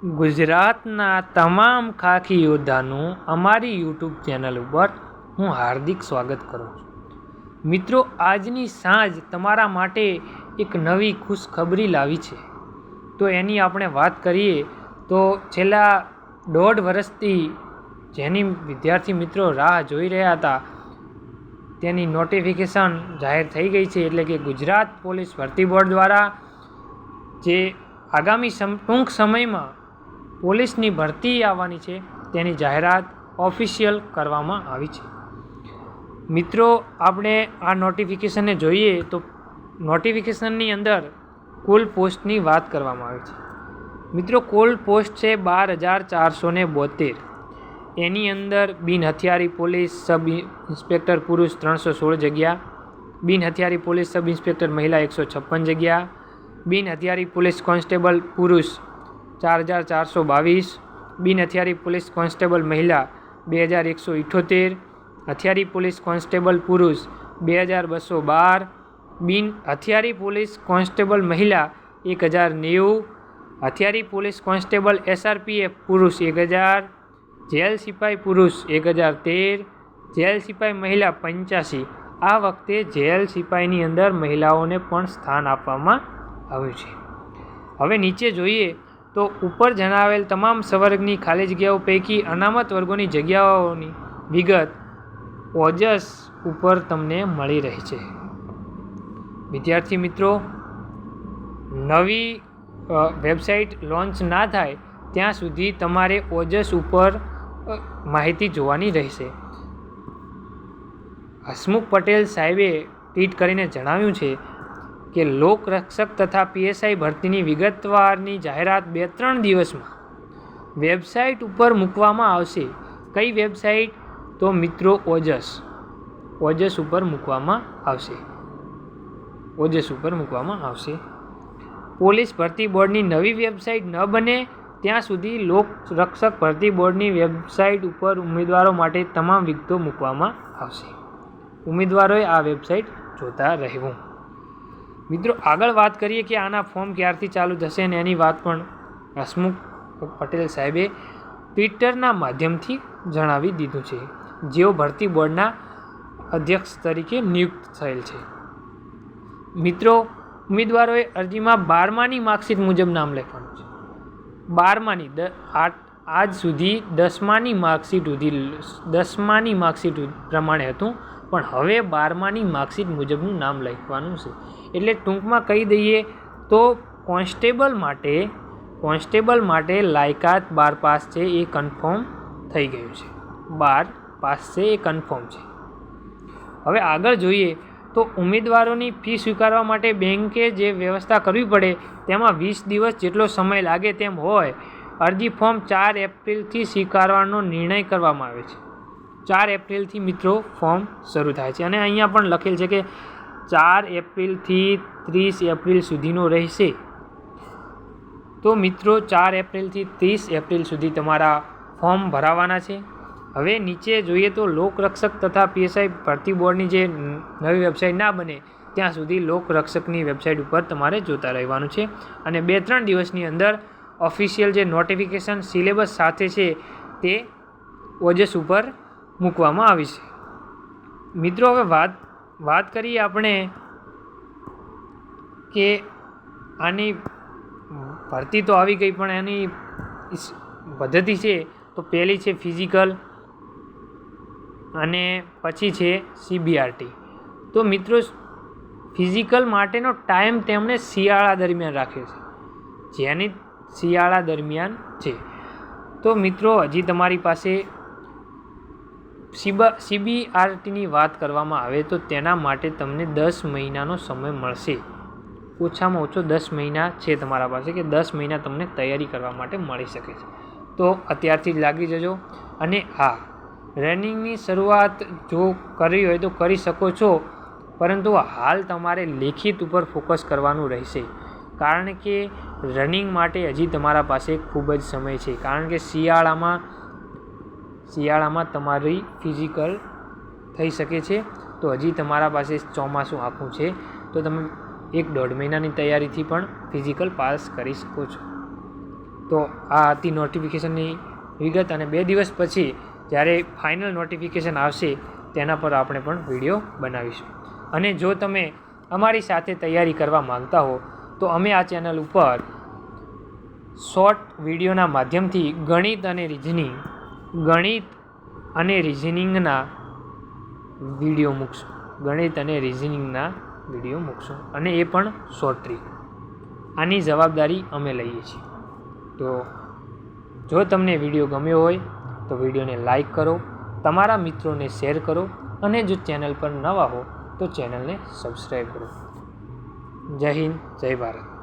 ગુજરાતના તમામ ખાખી યોદ્ધાનું અમારી યુટ્યુબ ચેનલ ઉપર હું હાર્દિક સ્વાગત કરું છું. મિત્રો, આજની સાંજ તમારા માટે એક નવી ખુશખબરી લાવી છે. તો એની આપણે વાત કરીએ તો છેલ્લા 1.5 વર્ષથી જેની વિદ્યાર્થી મિત્રો રાહ જોઈ રહ્યા હતા તેની નોટિફિકેશન જાહેર થઈ ગઈ છે. એટલે કે ગુજરાત પોલીસ ભરતી બોર્ડ દ્વારા જે આગામી ટૂંક સમયમાં પોલીસની ભરતી આવવાની છે તેની જાહેરાત ઓફિશિયલ કરવામાં આવી છે. મિત્રો, આપણે આ નોટિફિકેશનને જોઈએ તો નોટિફિકેશનની અંદર કુલ પોસ્ટની વાત કરવામાં આવી છે. મિત્રો, કુલ પોસ્ટ છે 12,472. એની અંદર બિન હથિયારી પોલીસ સબ ઇન્સ્પેક્ટર પુરુષ 316 જગ્યા, બિન હથિયારી પોલીસ સબ ઇન્સ્પેક્ટર મહિલા 156 જગ્યા, બિન હથિયારી પોલીસ કોન્સ્ટેબલ પુરુષ 4,422, બિન હથિયારી પોલીસ કોન્સ્ટેબલ મહિલા 2,178, હથિયારી પોલીસ કોન્સ્ટેબલ પુરુષ 2,212, બિન હથિયારી પોલીસ કોન્સ્ટેબલ મહિલા 1,090, હથિયારી પોલીસ કોન્સ્ટેબલ SRPF પુરુષ 1,000, જેલ સિપાઈ પુરુષ 1,013, જેલ સિપાઈ મહિલા 85. આ વખતે જેલ સિપાઈની અંદર મહિલાઓને પણ સ્થાન આપવામાં આવ્યું છે. હવે નીચે જોઈએ તો ઉપર જણાવેલ તમામ સંવર્ગની ખાલી જગ્યાઓ પૈકી અનામત વર્ગોની જગ્યાઓની વિગત ઓજસ ઉપર તમને મળી રહી છે. વિદ્યાર્થી મિત્રો, નવી વેબસાઇટ લોન્ચ ના થાય ત્યાં સુધી તમારે ઓજસ ઉપર માહિતી જોવાની રહેશે. હસમુખ પટેલ સાહેબે ટ્વીટ કરીને જણાવ્યું છે કે લોકરક્ષક તથા PSI ભરતીની વિગતવારની જાહેરાત 2-3 દિવસમાં વેબસાઇટ ઉપર મૂકવામાં આવશે. કઈ વેબસાઇટ? તો મિત્રો ઓજસ ઉપર મૂકવામાં આવશે. ઓજસ ઉપર મૂકવામાં આવશે. પોલીસ ભરતી બોર્ડની નવી વેબસાઇટ ન બને ત્યાં સુધી લોકરક્ષક ભરતી બોર્ડની વેબસાઇટ ઉપર ઉમેદવારો માટે તમામ વિગતો મૂકવામાં આવશે. ઉમેદવારોએ આ વેબસાઇટ જોતા રહેવું. મિત્રો, આગળ વાત કરીએ કે આના ફોર્મ ક્યારથી ચાલુ થશે ને એની વાત પણ હસમુખ પટેલ સાહેબે ટ્વિટરના માધ્યમથી જણાવી દીધું છે, જેઓ ભરતી બોર્ડના અધ્યક્ષ તરીકે નિયુક્ત થયેલ છે. મિત્રો, ઉમેદવારોએ અરજીમાં 12માની માર્કશીટ મુજબ નામ લખવાનું છે. 12માની આજ સુધી 10માની માર્કશીટ પ્રમાણે હતું, પણ હવે 12માની માર્કશીટ મુજબનું નામ લખવાનું છે. એટલે ટૂંકમાં કહી દઈએ તો કોન્સ્ટેબલ માટે લાયકાત 12 પાસ છે એ કન્ફર્મ થઈ ગયું છે. 12 પાસ છે એ કન્ફર્મ છે. હવે આગળ જોઈએ તો ઉમેદવારોની ફી સ્વીકારવા માટે બેંકે જે વ્યવસ્થા કરવી પડે તેમાં 20 દિવસ જેટલો સમય લાગે તેમ હોય. અરજી ફોર્મ 4 એપ્રિલથી સ્વીકારવાનો નિર્ણય કરવામાં આવે છે. 4 એપ્રિલથી મિત્રો ફોર્મ શરૂ થાય છે અને અહીંયા પણ લખેલ છે કે 4 એપ્રિલથી 30 એપ્રિલ સુધીનો રહેશે. તો મિત્રો 4 એપ્રિલથી 30 એપ્રિલ સુધી તમારા ફોર્મ ભરાવાના છે. હવે નીચે જોઈએ તો લોકરક્ષક તથા PSI ભરતી બોર્ડની જે નવી વેબસાઇટ ના બને ત્યાં સુધી લોકરક્ષકની વેબસાઇટ ઉપર તમારે જોતા રહેવાનું છે અને 2-3 દિવસની અંદર ઓફિશિયલ જે નોટિફિકેશન સિલેબસ સાથે છે તે ઓજસ ઉપર મૂકવામાં આવી છે. મિત્રો, હવે વાત કરીએ આપણે કે આની ભરતી તો આવી ગઈ પણ એની પદ્ધતિ છે તો પહેલી છે ફિઝિકલ અને પછી છે CBRT. તો મિત્રો, ફિઝિકલ માટેનો ટાઈમ તેમણે શિયાળા દરમિયાન રાખ્યો છે, જેની શિયાળા દરમિયાન છે. તો મિત્રો, હજી તમારી પાસે CBRTની વાત કરવામાં આવે તો તેના માટે તમને 10 મહિનાનો સમય મળશે. ઓછામાં ઓછો 10 મહિના છે તમારા પાસે કે 10 મહિના તમને તૈયારી કરવા માટે મળી શકે છે. તો અત્યારથી જ લાગી જજો. અને હા, રનિંગની શરૂઆત જો કરવી હોય તો કરી શકો છો, પરંતુ હાલ તમારે લેખિત ઉપર ફોકસ કરવાનું રહેશે, કારણ કે રનિંગ માટે હજી તમારા પાસે ખૂબ જ સમય છે. કારણ કે શિયાળામાં તમારી ફિઝિકલ થઈ શકે છે. તો હજી તમારા પાસે ચોમાસું આખું છે, તો તમે 1-1.5 મહિનાની તૈયારીથી પણ ફિઝિકલ પાસ કરી શકો છો. તો આ હતી નોટિફિકેશનની વિગત, અને 2 દિવસ પછી જ્યારે ફાઇનલ નોટિફિકેશન આવશે તેના પર આપણે પણ વિડીયો બનાવીશું. અને જો તમે અમારી સાથે તૈયારી કરવા માગતા હો તો અમે આ ચેનલ ઉપર શોર્ટ વિડીયોના માધ્યમથી ગણિત અને રિઝનિંગના વિડીયો મૂકશું. અને એ પણ શોર્ટ ટ્રીક. આની જવાબદારી અમે લઈએ છીએ. તો જો તમને વિડીયો ગમ્યો હોય તો વિડીયોને લાઈક કરો, તમારા મિત્રોને શેર કરો, અને જો ચેનલ પર નવા હો તો ચેનલને સબસ્ક્રાઈબ કરો. જય હિન્દ, જય ભારત.